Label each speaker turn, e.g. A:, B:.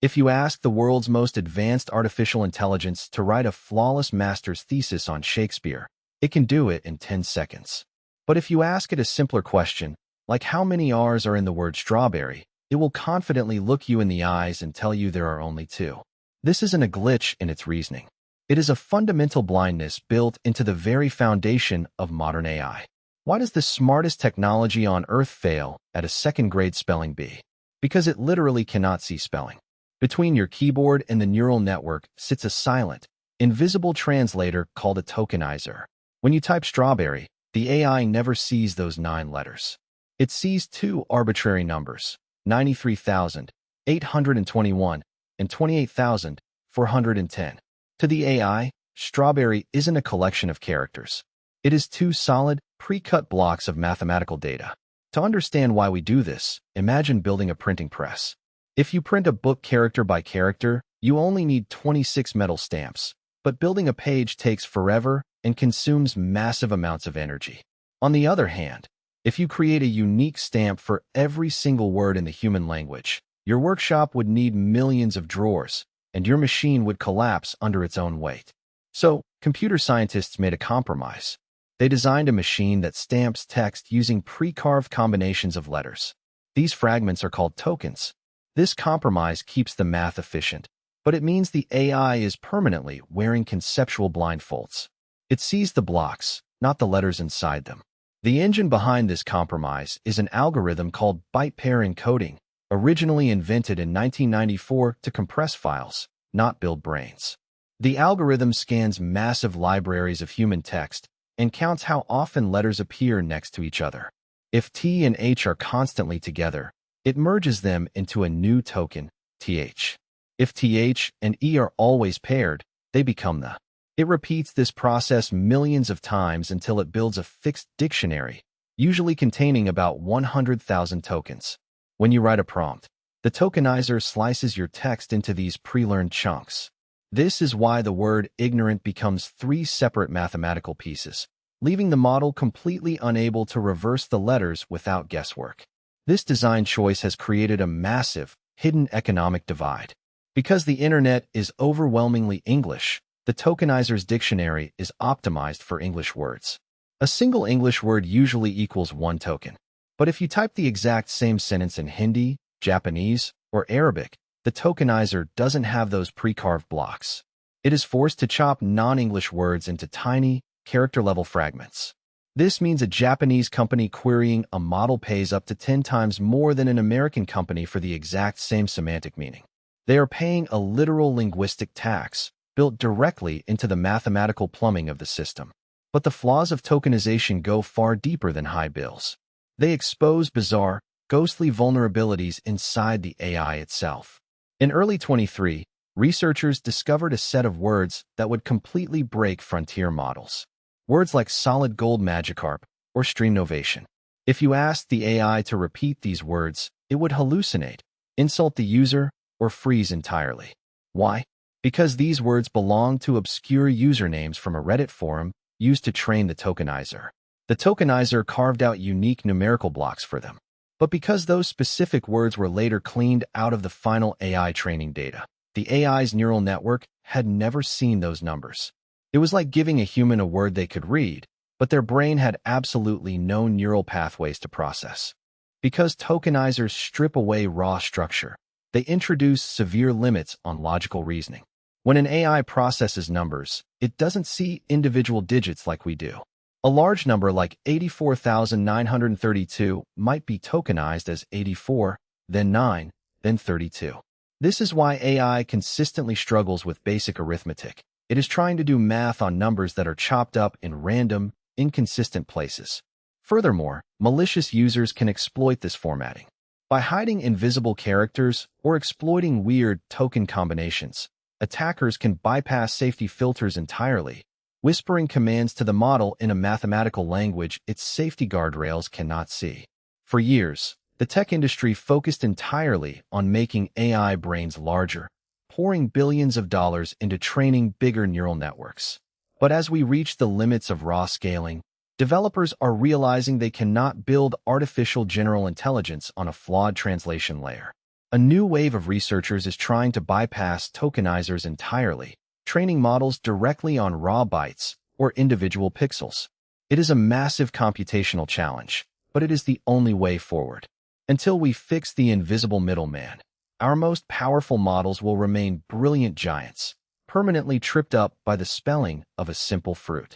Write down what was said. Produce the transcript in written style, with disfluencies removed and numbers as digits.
A: If you ask the world's most advanced artificial intelligence to write a flawless master's thesis on Shakespeare, it can do it in 10 seconds. But if you ask it a simpler question, like how many R's are in the word strawberry, it will confidently look you in the eyes and tell you there are only 2. This isn't a glitch in its reasoning. It is a fundamental blindness built into the very foundation of modern AI. Why does the smartest technology on Earth fail at a second-grade spelling bee? Because it literally cannot see spelling. Between your keyboard and the neural network sits a silent, invisible translator called a tokenizer. When you type strawberry, the AI never sees those 9 letters. It sees 2 arbitrary numbers, 93,821 and 28,410. To the AI, strawberry isn't a collection of characters. It is 2 solid, pre-cut blocks of mathematical data. To understand why we do this, imagine building a printing press. If you print a book character by character, you only need 26 metal stamps. But building a page takes forever and consumes massive amounts of energy. On the other hand, if you create a unique stamp for every single word in the human language, your workshop would need millions of drawers, and your machine would collapse under its own weight. So, computer scientists made a compromise. They designed a machine that stamps text using pre-carved combinations of letters. These fragments are called tokens. This compromise keeps the math efficient, but it means the AI is permanently wearing conceptual blindfolds. It sees the blocks, not the letters inside them. The engine behind this compromise is an algorithm called Byte-Pair Encoding, originally invented in 1994 to compress files, not build brains. The algorithm scans massive libraries of human text and counts how often letters appear next to each other. If T and H are constantly together, it merges them into a new token, TH. If TH and E are always paired, they become the. It repeats this process millions of times until it builds a fixed dictionary, usually containing about 100,000 tokens. When you write a prompt, the tokenizer slices your text into these pre-learned chunks. This is why the word ignorant becomes 3 separate mathematical pieces, leaving the model completely unable to reverse the letters without guesswork. This design choice has created a massive, hidden economic divide. Because the internet is overwhelmingly English, the tokenizer's dictionary is optimized for English words. A single English word usually equals 1 token. But if you type the exact same sentence in Hindi, Japanese, or Arabic, the tokenizer doesn't have those pre-carved blocks. It is forced to chop non-English words into tiny, character-level fragments. This means a Japanese company querying a model pays up to 10 times more than an American company for the exact same semantic meaning. They are paying a literal linguistic tax, built directly into the mathematical plumbing of the system. But the flaws of tokenization go far deeper than high bills. They expose bizarre, ghostly vulnerabilities inside the AI itself. In early 2023, researchers discovered a set of words that would completely break frontier models. Words like SolidGoldMagikarp or streamnovation. If you asked the AI to repeat these words, it would hallucinate, insult the user, or freeze entirely. Why? Because these words belong to obscure usernames from a Reddit forum used to train the tokenizer. The tokenizer carved out unique numerical blocks for them. But because those specific words were later cleaned out of the final AI training data, the AI's neural network had never seen those numbers. It was like giving a human a word they could read, but their brain had absolutely no neural pathways to process. Because tokenizers strip away raw structure, they introduce severe limits on logical reasoning. When an AI processes numbers, it doesn't see individual digits like we do. A large number like 84,932 might be tokenized as 84, then 9, then 32. This is why AI consistently struggles with basic arithmetic. It is trying to do math on numbers that are chopped up in random, inconsistent places. Furthermore, malicious users can exploit this formatting. By hiding invisible characters or exploiting weird token combinations, attackers can bypass safety filters entirely, whispering commands to the model in a mathematical language its safety guardrails cannot see. For years, the tech industry focused entirely on making AI brains larger, pouring billions of dollars into training bigger neural networks. But as we reach the limits of raw scaling, developers are realizing they cannot build artificial general intelligence on a flawed translation layer. A new wave of researchers is trying to bypass tokenizers entirely, training models directly on raw bytes or individual pixels. It is a massive computational challenge, but it is the only way forward. Until we fix the invisible middleman, our most powerful models will remain brilliant giants, permanently tripped up by the spelling of a simple fruit.